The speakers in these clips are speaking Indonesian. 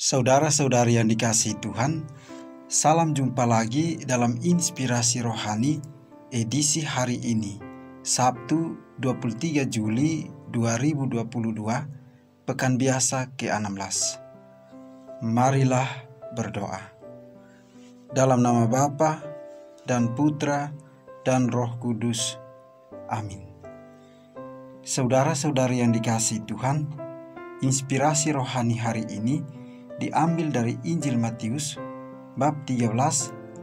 Saudara-saudari yang dikasihi Tuhan, salam jumpa lagi dalam Inspirasi Rohani edisi hari ini, Sabtu 23 Juli 2022, Pekan Biasa ke-16. Marilah berdoa. Dalam nama Bapa dan Putra dan Roh Kudus. Amin. Saudara-saudari yang dikasihi Tuhan, inspirasi rohani hari ini diambil dari Injil Matius bab 13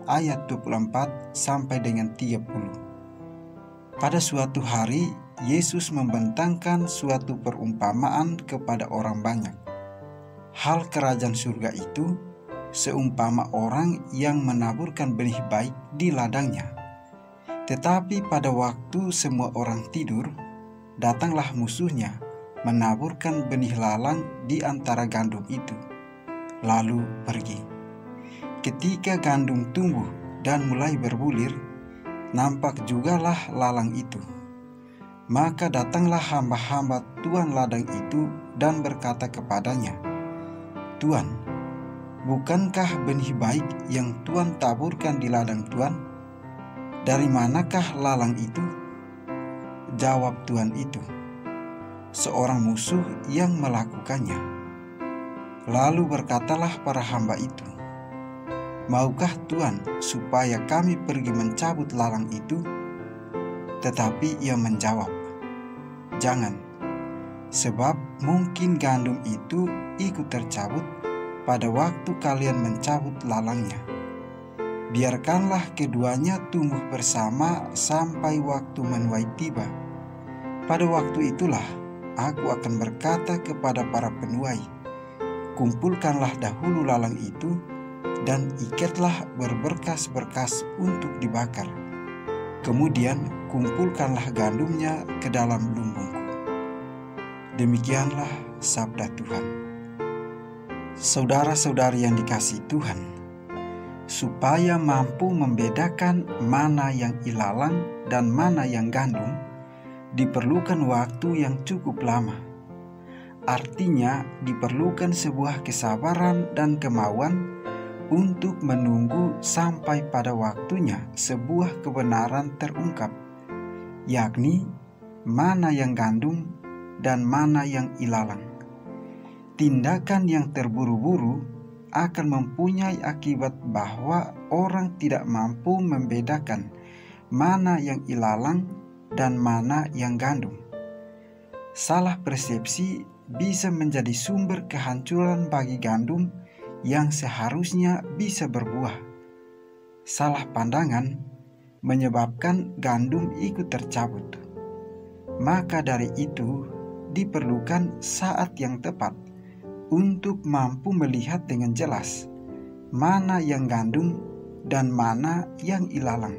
ayat 24 sampai dengan 30. Pada suatu hari Yesus membentangkan suatu perumpamaan kepada orang banyak. Hal kerajaan surga itu seumpama orang yang menaburkan benih baik di ladangnya. Tetapi pada waktu semua orang tidur, datanglah musuhnya menaburkan benih lalang di antara gandum itu, lalu pergi. Ketika gandum tumbuh dan mulai berbulir, nampak jugalah lalang itu. Maka datanglah hamba-hamba tuan ladang itu dan berkata kepadanya, "Tuan, bukankah benih baik yang Tuan taburkan di ladang Tuan? Dari manakah lalang itu?" Jawab tuan itu, "Seorang musuh yang melakukannya." Lalu berkatalah para hamba itu, "Maukah Tuan supaya kami pergi mencabut lalang itu?" Tetapi ia menjawab, "Jangan, sebab mungkin gandum itu ikut tercabut pada waktu kalian mencabut lalangnya. Biarkanlah keduanya tumbuh bersama sampai waktu menuai tiba. Pada waktu itulah aku akan berkata kepada para penuai, kumpulkanlah dahulu lalang itu dan ikatlah berberkas-berkas untuk dibakar. Kemudian kumpulkanlah gandumnya ke dalam lumbungku." Demikianlah sabda Tuhan. Saudara-saudari yang dikasihi Tuhan, supaya mampu membedakan mana yang ilalang dan mana yang gandum, diperlukan waktu yang cukup lama. Artinya diperlukan sebuah kesabaran dan kemauan untuk menunggu sampai pada waktunya sebuah kebenaran terungkap, yakni mana yang gandum dan mana yang ilalang. Tindakan yang terburu-buru akan mempunyai akibat bahwa orang tidak mampu membedakan mana yang ilalang dan mana yang gandum. Salah persepsi bisa menjadi sumber kehancuran bagi gandum yang seharusnya bisa berbuah. Salah pandangan menyebabkan gandum ikut tercabut. Maka dari itu diperlukan saat yang tepat untuk mampu melihat dengan jelas mana yang gandum dan mana yang ilalang.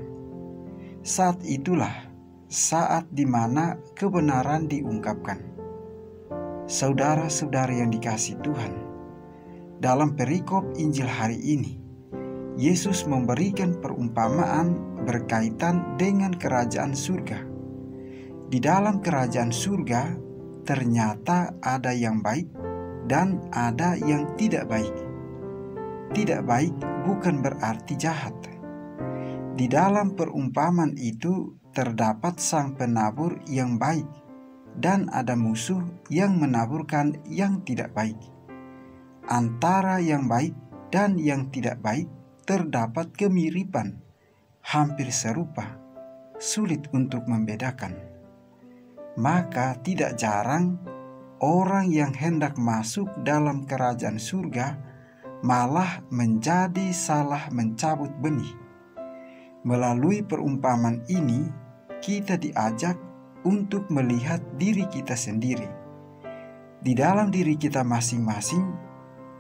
Saat itulah saat di mana kebenaran diungkapkan. Saudara-saudari yang dikasihi Tuhan, dalam perikop Injil hari ini, Yesus memberikan perumpamaan berkaitan dengan kerajaan surga. Di dalam kerajaan surga, ternyata ada yang baik dan ada yang tidak baik. Tidak baik bukan berarti jahat. Di dalam perumpamaan itu terdapat sang penabur yang baik, dan ada musuh yang menaburkan yang tidak baik. Antara yang baik dan yang tidak baik terdapat kemiripan, hampir serupa, sulit untuk membedakan. Maka tidak jarang orang yang hendak masuk dalam kerajaan surga malah menjadi salah mencabut benih. Melalui perumpamaan ini, kita diajak untuk melihat diri kita sendiri. Di dalam diri kita masing-masing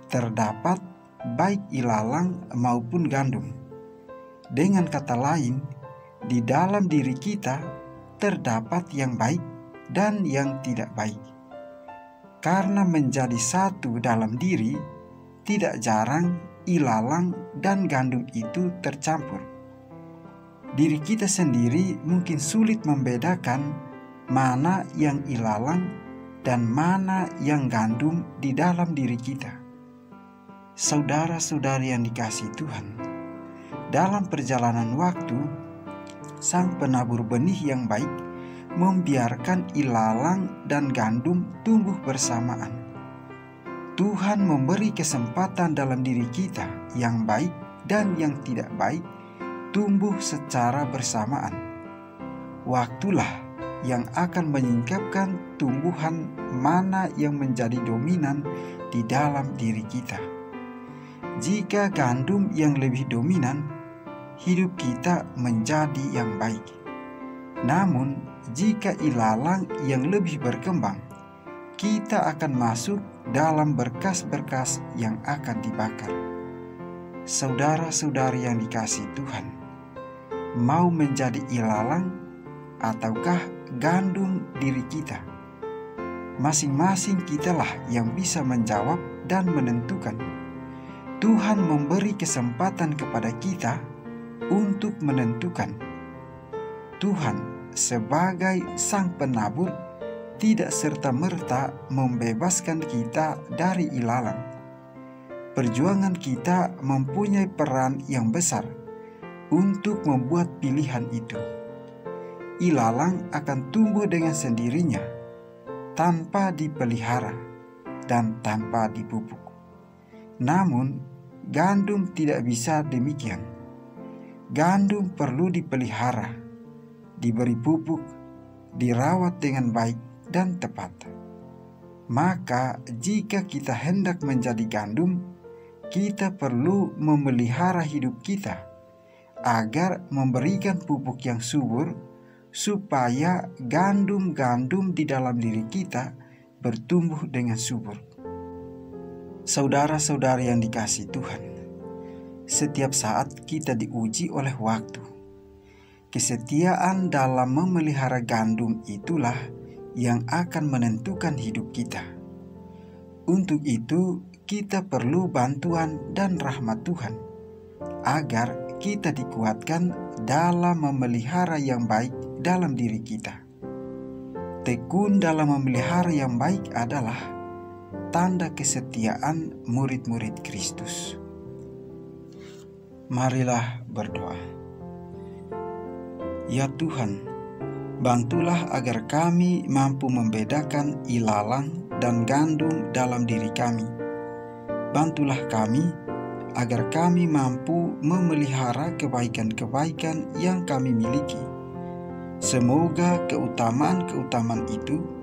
terdapat baik ilalang maupun gandum. Dengan kata lain, di dalam diri kita terdapat yang baik dan yang tidak baik. Karena menjadi satu dalam diri, tidak jarang ilalang dan gandum itu tercampur. Diri kita sendiri mungkin sulit membedakan mana yang ilalang dan mana yang gandum di dalam diri kita. Saudara-saudari yang dikasihi Tuhan, dalam perjalanan waktu, sang penabur benih yang baik membiarkan ilalang dan gandum tumbuh bersamaan. Tuhan memberi kesempatan dalam diri kita yang baik dan yang tidak baik tumbuh secara bersamaan. Waktulah yang akan menyingkapkan tumbuhan mana yang menjadi dominan di dalam diri kita. Jika gandum yang lebih dominan, hidup kita menjadi yang baik. Namun, jika ilalang yang lebih berkembang, kita akan masuk dalam berkas-berkas yang akan dibakar. Saudara-saudari yang dikasihi Tuhan, mau menjadi ilalang ataukah gandum diri kita? Masing-masing kitalah yang bisa menjawab dan menentukan. Tuhan memberi kesempatan kepada kita untuk menentukan. Tuhan sebagai sang penabur tidak serta-merta membebaskan kita dari ilalang. Perjuangan kita mempunyai peran yang besar untuk membuat pilihan itu. Ilalang akan tumbuh dengan sendirinya, tanpa dipelihara dan tanpa dipupuk. Namun, gandum tidak bisa demikian. Gandum perlu dipelihara, diberi pupuk, dirawat dengan baik dan tepat. Maka, jika kita hendak menjadi gandum, kita perlu memelihara hidup kita agar memberikan pupuk yang subur, supaya gandum-gandum di dalam diri kita bertumbuh dengan subur. Saudara-saudari yang dikasihi Tuhan, setiap saat kita diuji oleh waktu. Kesetiaan dalam memelihara gandum itulah yang akan menentukan hidup kita. Untuk itu, kita perlu bantuan dan rahmat Tuhan, agar kita dikuatkan dalam memelihara yang baik dalam diri kita. Tekun dalam memelihara yang baik adalah tanda kesetiaan murid-murid Kristus. Marilah berdoa. Ya Tuhan, bantulah agar kami mampu membedakan ilalang dan gandum dalam diri kami. Bantulah kami agar kami mampu memelihara kebaikan-kebaikan yang kami miliki. Semoga keutamaan-keutamaan itu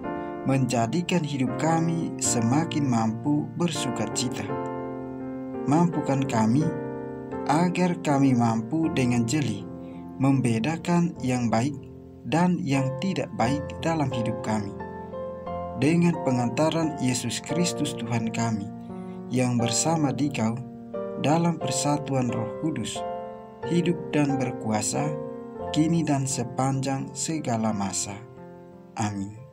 menjadikan hidup kami semakin mampu bersukacita. Mampukan kami agar kami mampu dengan jeli membedakan yang baik dan yang tidak baik dalam hidup kami. Dengan pengantaran Yesus Kristus Tuhan kami, yang bersama Dikau dalam persatuan Roh Kudus, hidup dan berkuasa, kini dan sepanjang segala masa. Amin.